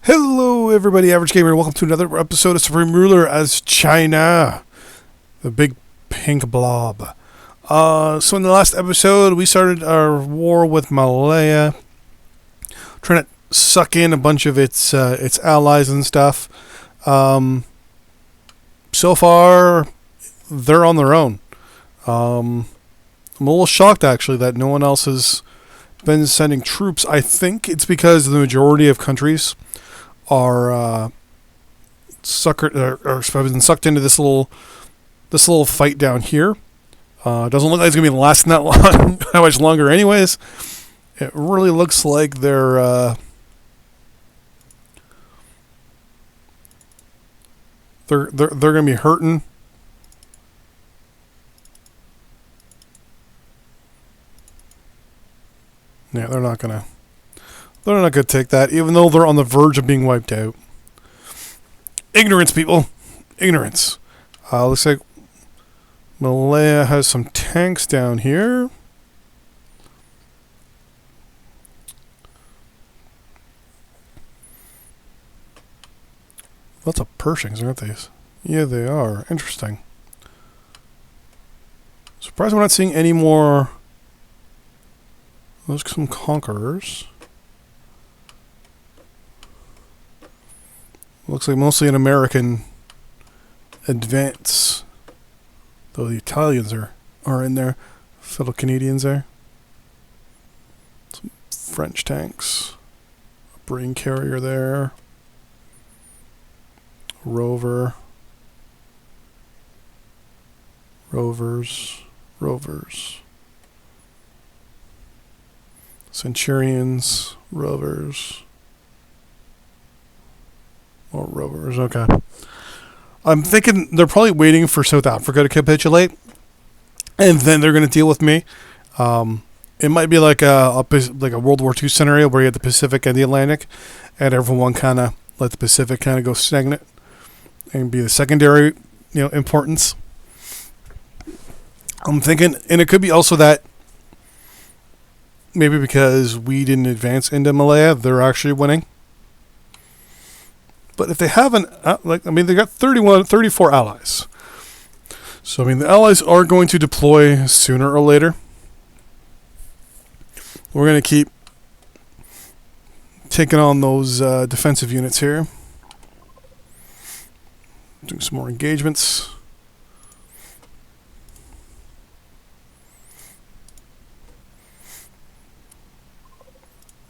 Hello, everybody. Average Gamer. Welcome to another episode of Supreme Ruler as China, the big pink blob. So in the last episode, we started our war with Malaya, trying to suck in a bunch of its allies and stuff. So far, they're on their own. I'm a little shocked actually that no one else has been sending troops. I think it's because the majority of countries are been sucked into this little fight down here. Doesn't look like it's gonna be lasting that long, that much longer, anyways. It really looks like they're gonna be hurting. Yeah, they're not gonna take that, even though they're on the verge of being wiped out. Ignorance, people. Ignorance. Looks like Malaya has some tanks down here. Lots of Pershings, aren't these? Yeah, they are. Interesting. Surprised we're not seeing any more. There's some conquerors. Looks like mostly an American advance. Though the Italians are in there. Fellow Canadians there. Some French tanks. A brain carrier there. Rover. Rovers. Centurions. Rovers. More rovers, okay. I'm thinking they're probably waiting for South Africa to capitulate, and then they're going to deal with me. It might be like a World War II scenario where you have the Pacific and the Atlantic, and everyone kind of let the Pacific kind of go stagnant and be the secondary, importance. I'm thinking, and it could be also that maybe because we didn't advance into Malaya, they're actually winning. But if they haven't, they got 34 allies. So, the allies are going to deploy sooner or later. We're going to keep taking on those defensive units here. Doing some more engagements.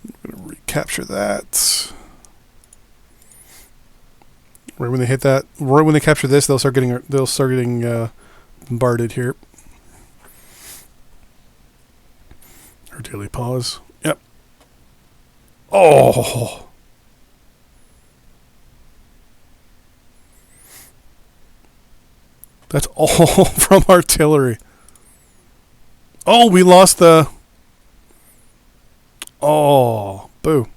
I'm going to recapture that. Right when they hit that, right when they capture this, they'll start getting bombarded here. Our daily pause. Yep. Oh. That's all from artillery. Oh, we lost the. Oh, boo.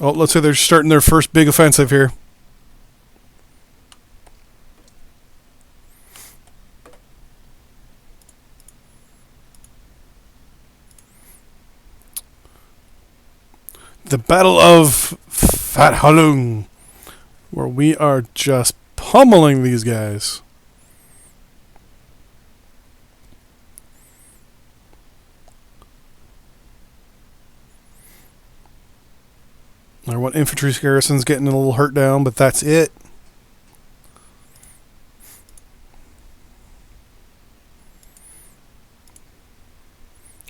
Oh, let's say they're starting their first big offensive here. The Battle of Fat Halung, where we are just pummeling these guys. Our one infantry garrison's getting a little hurt down, but that's it.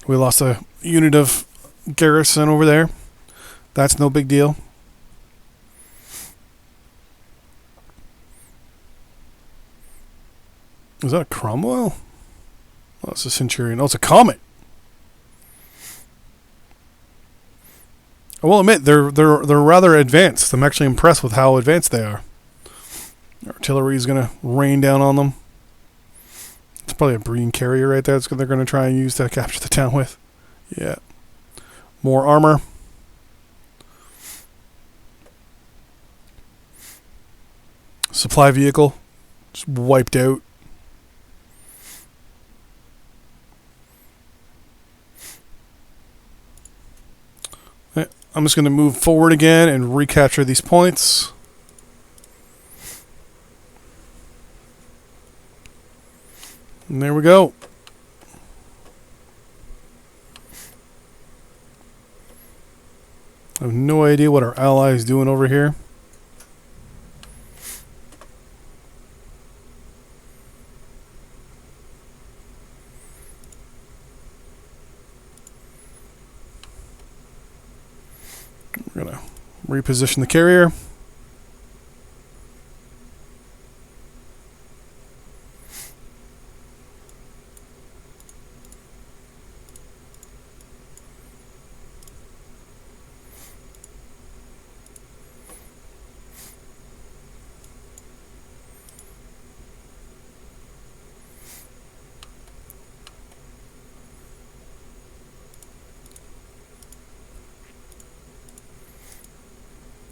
We lost a unit of garrison over there. That's no big deal. Is that a Cromwell? Oh, it's a Centurion. Oh, it's a Comet. I will admit they're rather advanced. I'm actually impressed with how advanced they are. Artillery is going to rain down on them. It's probably a brain carrier right there. That's what they're going to try and use to capture the town with. Yeah. More armor. Supply vehicle. Just wiped out. I'm just going to move forward again and recapture these points. And there we go. I have no idea what our ally is doing over here. We're going to reposition the carrier.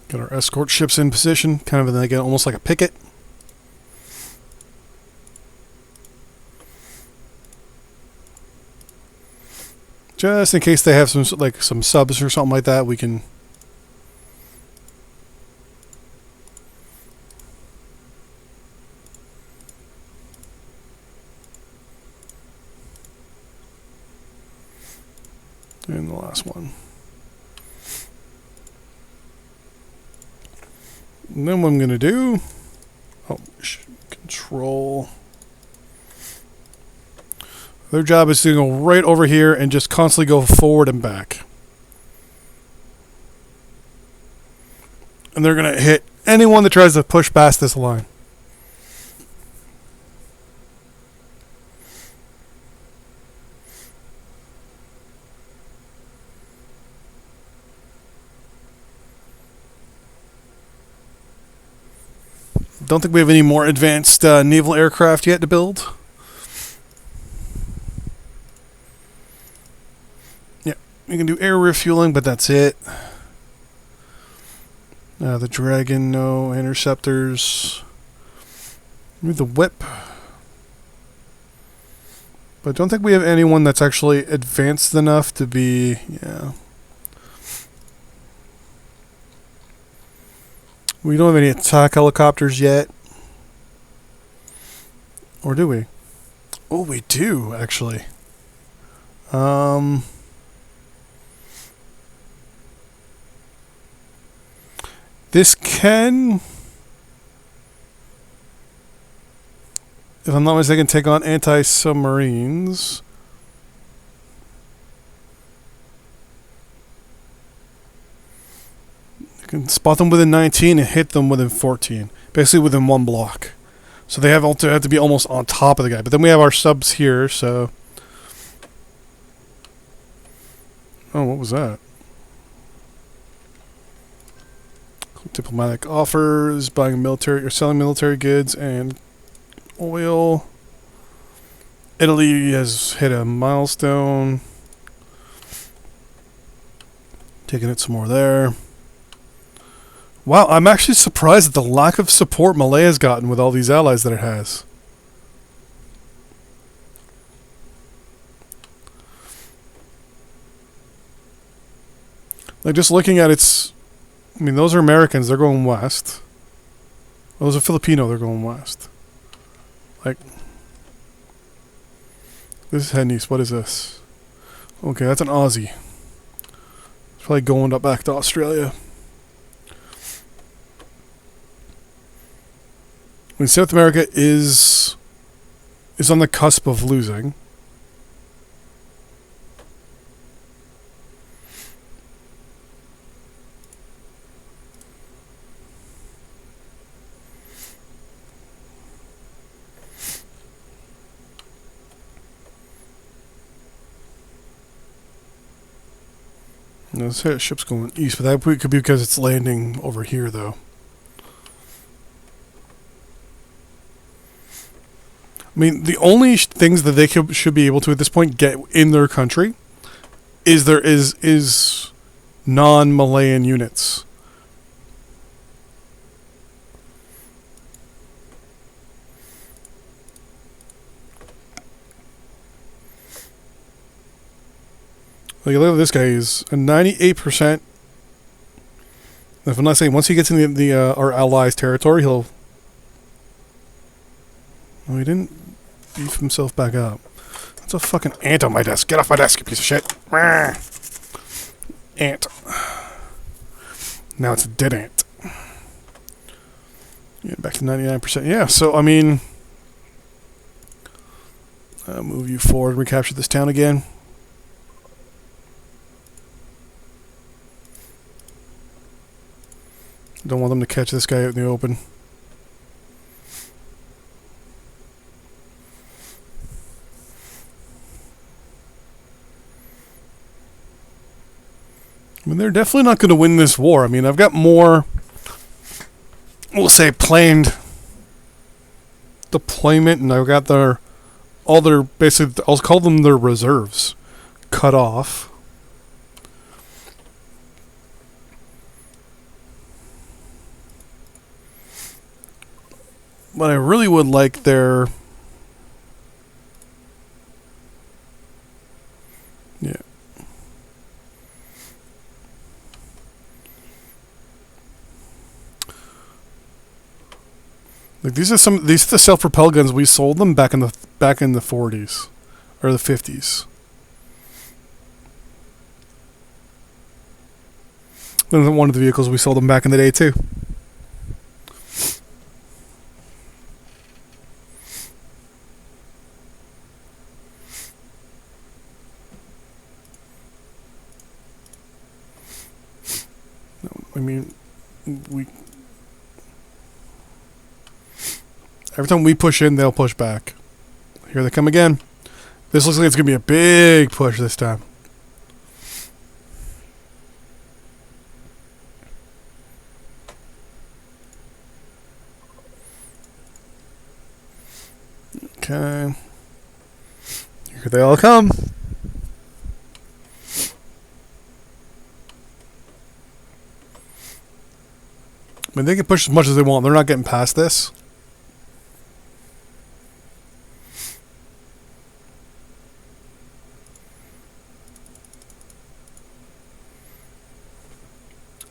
Got our escort ships in position, kind of like almost like a picket. Just in case they have some subs or something like that, we can. And the last one. And then what I'm going to do, control. Their job is to go right over here and just constantly go forward and back. And they're going to hit anyone that tries to push past this line. Don't think we have any more advanced naval aircraft yet to build. Yeah, we can do air refueling, but that's it. The Dragon, no. Interceptors. Maybe the Whip. But I don't think we have anyone that's actually advanced enough to be... Yeah. We don't have any attack helicopters yet. Or do we? Oh, we do, actually. This can, if I'm not mistaken, take on anti-submarines. Can spot them within 19 and hit them within 14. Basically within one block. So they have to be almost on top of the guy. But then we have our subs here, so... Oh, what was that? Diplomatic offers, buying military or selling military goods and oil. Italy has hit a milestone. Taking it some more there. Wow, I'm actually surprised at the lack of support Malaya has gotten with all these allies that it has. Like, just looking at its... I mean, those are Americans, they're going west. Those are Filipino, they're going west. Like... This is Hennies, what is this? Okay, that's an Aussie. It's probably going up back to Australia. I mean, South America is on the cusp of losing. No, this ship's going east, but that could be because it's landing over here, though. I mean, the only things that they should be able to at this point get in their country is non-Malayan units. Like, look at this guy. He's a 98% If I'm not saying, once he gets in our allies' territory, he'll. Oh, he didn't beef himself back up. That's a fucking ant on my desk. Get off my desk, you piece of shit. Ant. Now it's a dead ant. Yeah, back to 99%. Yeah, so, I mean... move you forward, recapture this town again. Don't want them to catch this guy out in the open. I mean, they're definitely not going to win this war. I mean, I've got more, we'll say, planned deployment, and I've got all their, basically, I'll call them their reserves, cut off. But I really would like their... Yeah. Like these are the self-propelled guns we sold them back in the 40s or the 50s. Then one of the vehicles we sold them back in the day too. I mean, every time we push in, they'll push back. Here they come again. This looks like it's going to be a big push this time. Okay. Here they all come. I mean, they can push as much as they want. They're not getting past this.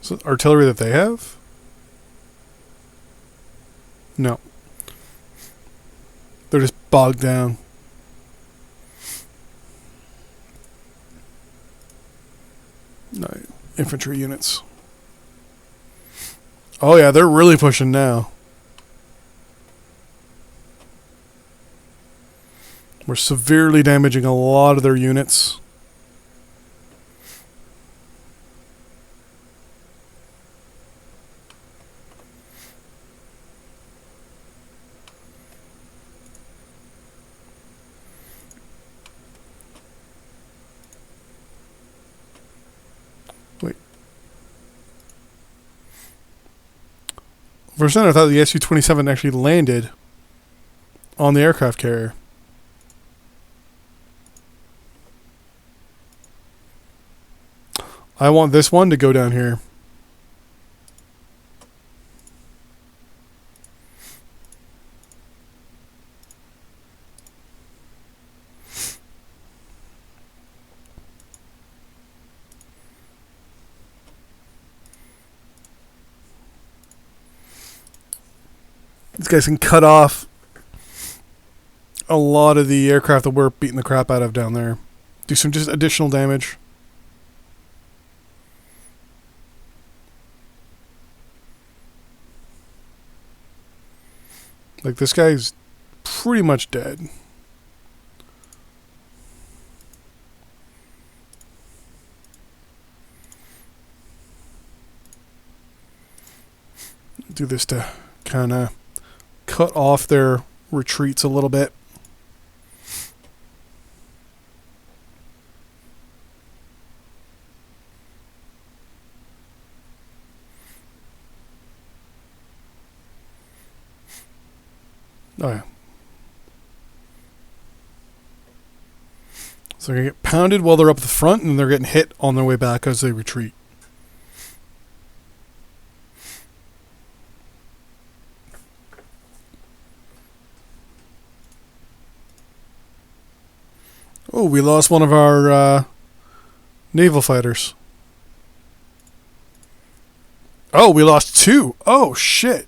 So, artillery that they have? No. They're just bogged down. No, infantry units. Oh yeah, they're really pushing now. We're severely damaging a lot of their units. Wait. For a second, I thought the Su-27 actually landed on the aircraft carrier. I want this one to go down here. These guys can cut off a lot of the aircraft that we're beating the crap out of down there. Do some just additional damage. Like, this guy's pretty much dead. Do this to kind of cut off their retreats a little bit. Oh yeah. So they're going to get pounded while they're up at the front, and they're getting hit on their way back as they retreat. Oh, we lost one of our naval fighters. Oh, we lost 2. Oh, shit.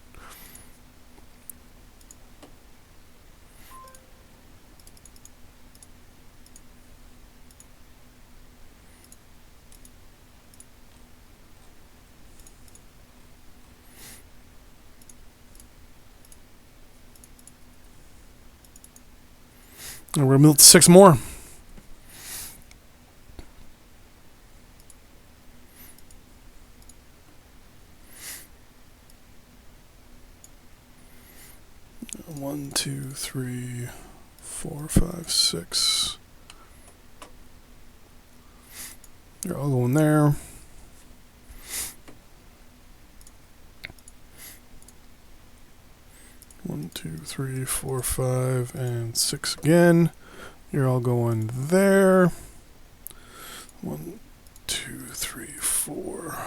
And we're going to 6 more. One, two, three, 4, 5, 6. You're all going there. One, 2, 3, 4, 5, and 6 again. You're all going there. 1, 2, 3, 4,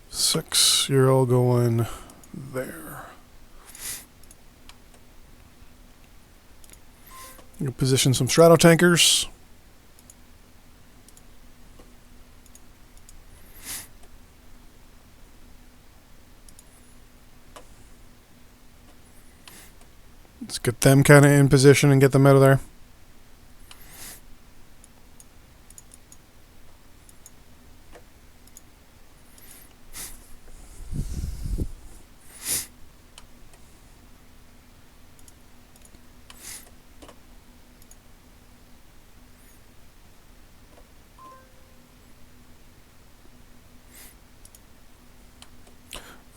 6. You're all going there. You position some strato tankers. Let's get them kind of in position and get them out of there.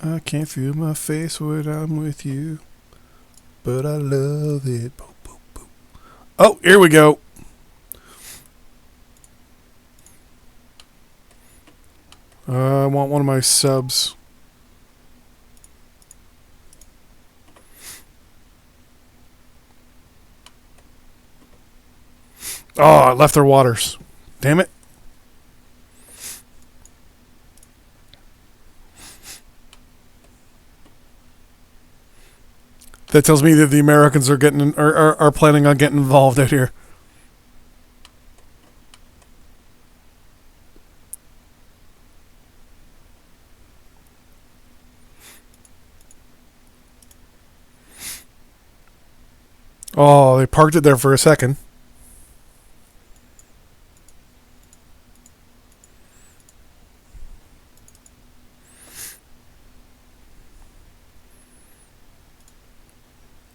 I can't feel my face when I'm with you, but I love it. Boop, boop, boop. Oh, here we go. I want one of my subs. Oh, I left their waters. Damn it. That tells me that the Americans are getting are planning on getting involved out here. Oh, they parked it there for a second.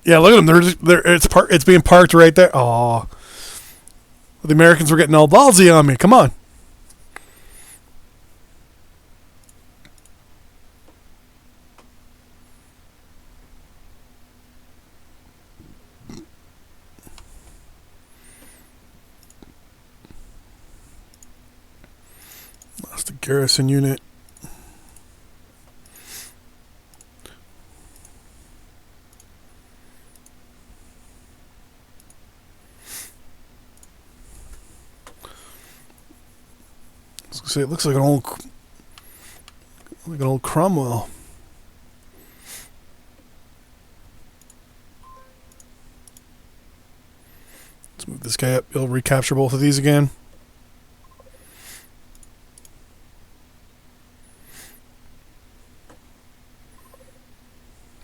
Yeah, look at them. It's being parked right there. Oh, the Americans were getting all ballsy on me. Come on. Lost a garrison unit. It looks like an old Cromwell. Let's move this guy up. He'll recapture both of these again.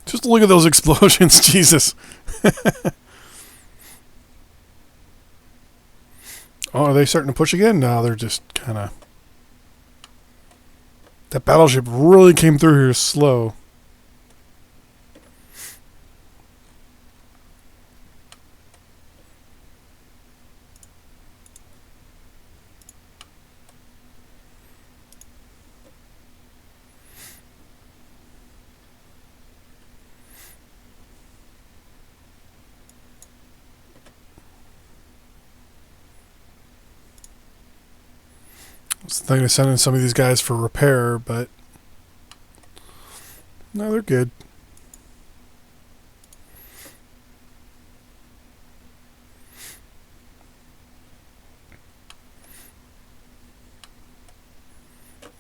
Just look at those explosions, Jesus. Oh, are they starting to push again? No, they're just kind of... That battleship really came through here slow. I was thinking of sending some of these guys for repair, but... No, they're good.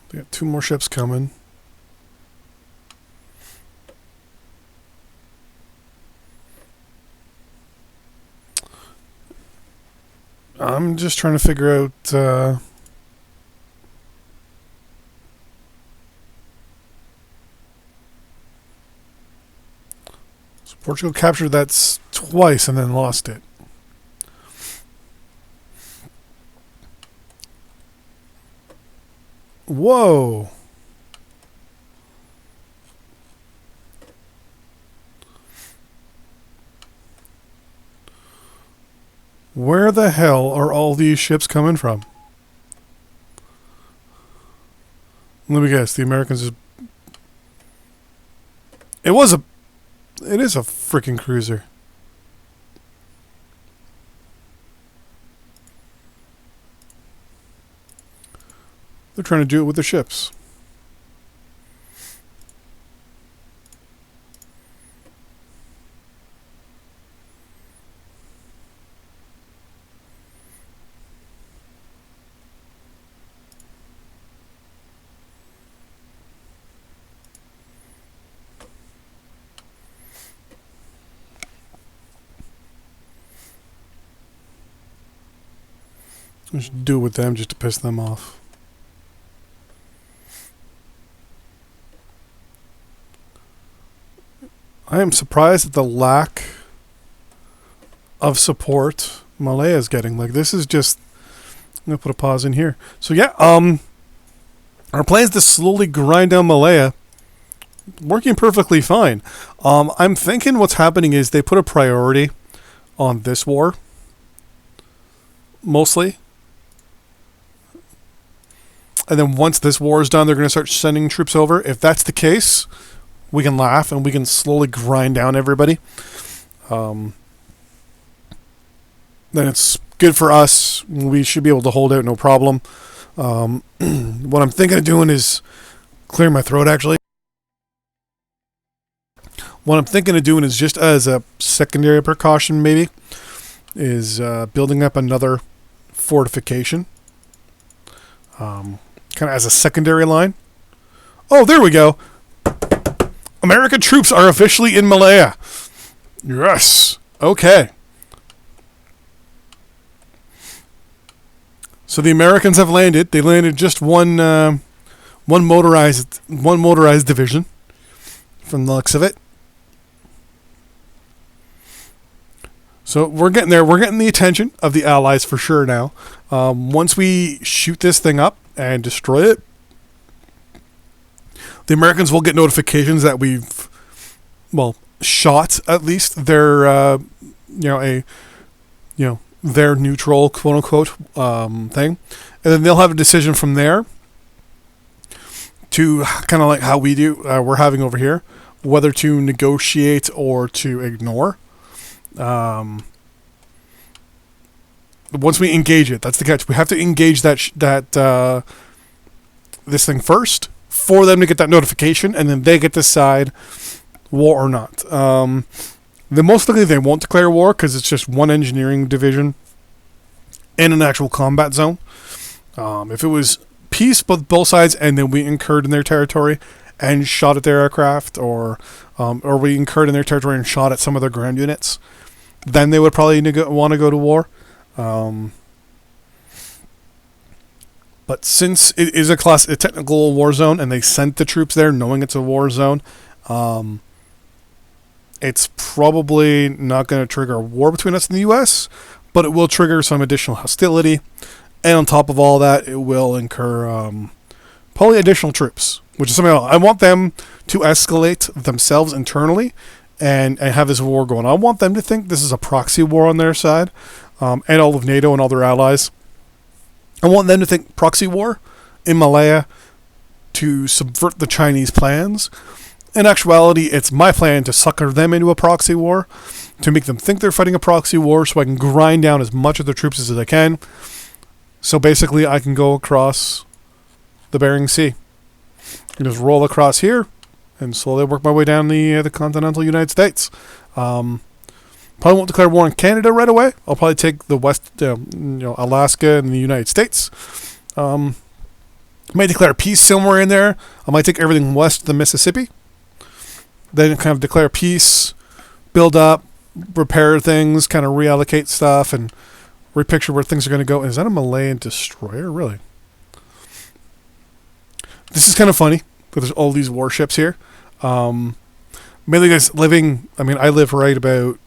They got 2 more ships coming. I'm just trying to figure out... Portugal captured that twice and then lost it. Whoa. Where the hell are all these ships coming from? Let me guess. The Americans is... It is a freaking cruiser. They're trying to do it with the ships. I should do it with them just to piss them off. I am surprised at the lack of support Malaya is getting. Like, this is just... I'm going to put a pause in here. So, yeah, our plan is to slowly grind down Malaya. Working perfectly fine. I'm thinking what's happening is they put a priority on this war. Mostly. And then once this war is done, they're going to start sending troops over. If that's the case, we can laugh and we can slowly grind down everybody. Then it's good for us. We should be able to hold out no problem. What I'm thinking of doing is clear my throat, actually. What I'm thinking of doing is just as a secondary precaution, maybe, is building up another fortification. Kind of as a secondary line. Oh, there we go. American troops are officially in Malaya. Yes. Okay. So the Americans have landed. They landed just one motorized division from the looks of it. So we're getting there. We're getting the attention of the Allies for sure now. Once we shoot this thing up and destroy it, the Americans will get notifications that we've, shot at least their, their neutral quote unquote thing, and then they'll have a decision from there to kind of like how we do. We're having over here, whether to negotiate or to ignore. Once we engage it, that's the catch. We have to engage that this thing first for them to get that notification, and then they get to decide war or not. Then most likely they won't declare war because it's just one engineering division in an actual combat zone. If it was peace both sides, and then we incurred in their territory and shot at their aircraft, or we incurred in their territory and shot at some of their ground units, then they would probably want to go to war. But since it is a technical war zone, and they sent the troops there knowing it's a war zone, it's probably not going to trigger a war between us and the U.S., but it will trigger some additional hostility. And on top of all that, it will incur probably additional troops, which is something else. I want them to escalate themselves internally and have this war going on. I want them to think this is a proxy war on their side, and all of NATO and all their allies. I want them to think proxy war in Malaya to subvert the Chinese plans. In actuality, it's my plan to sucker them into a proxy war, to make them think they're fighting a proxy war so I can grind down as much of their troops as I can. So basically, I can go across the Bering Sea. I just roll across here and slowly work my way down the continental United States. Probably won't declare war on Canada right away. I'll probably take the west, Alaska and the United States. Might declare peace somewhere in there. I might take everything west of the Mississippi. Then kind of declare peace, build up, repair things, kind of reallocate stuff, and repicture where things are going to go. Is that a Malayan destroyer? Really? This is kind of funny, but there's all these warships here. Mainly guys living, I mean, I live right about,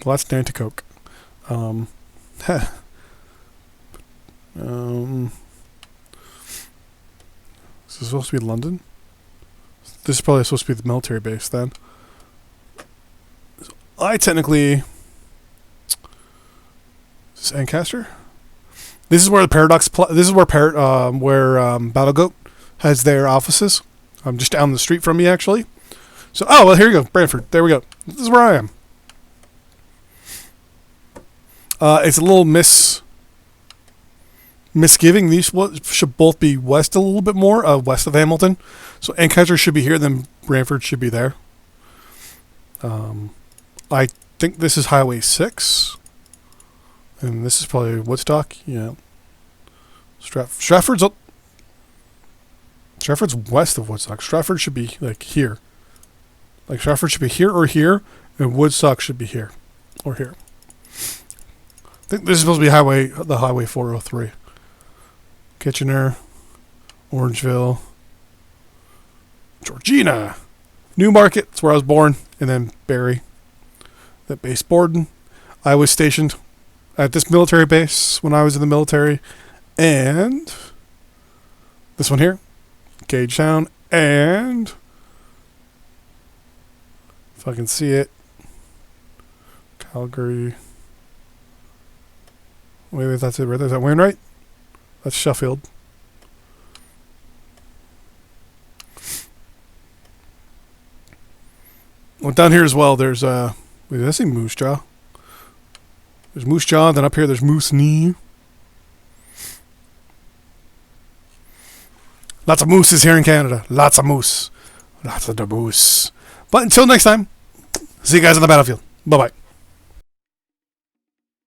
well, that's Nanticoke. Um, is this supposed to be London? This is probably supposed to be the military base then. I technically... Is this Ancaster? This is where the Paradox... this is where Battlegoat has their offices. I'm just down the street from me, actually. So, oh, well, here you go. Brantford. There we go. This is where I am. It's a little misgiving. These should both be west a little bit more, west of Hamilton. So Ancaster should be here, then Brantford should be there. I think this is Highway 6. And this is probably Woodstock. Yeah. Stratford's west of Woodstock. Stratford should be like here. Like Stratford should be here or here, and Woodstock should be here or here. I think this is supposed to be the Highway 403. Kitchener, Orangeville, Georgina, Newmarket. That's where I was born, and then Barrie. That base Borden. I was stationed at this military base when I was in the military, and this one here, Gagetown, and if I can see it, Calgary. Wait, that's it right there. Is that Wainwright? That's Sheffield. Well, down here as well, there's wait, did I say Moose Jaw? There's Moose Jaw, then up here there's Moose Knee. Lots of mooses here in Canada. Lots of moose. Lots of the moose. But until next time, see you guys on the battlefield. Bye-bye.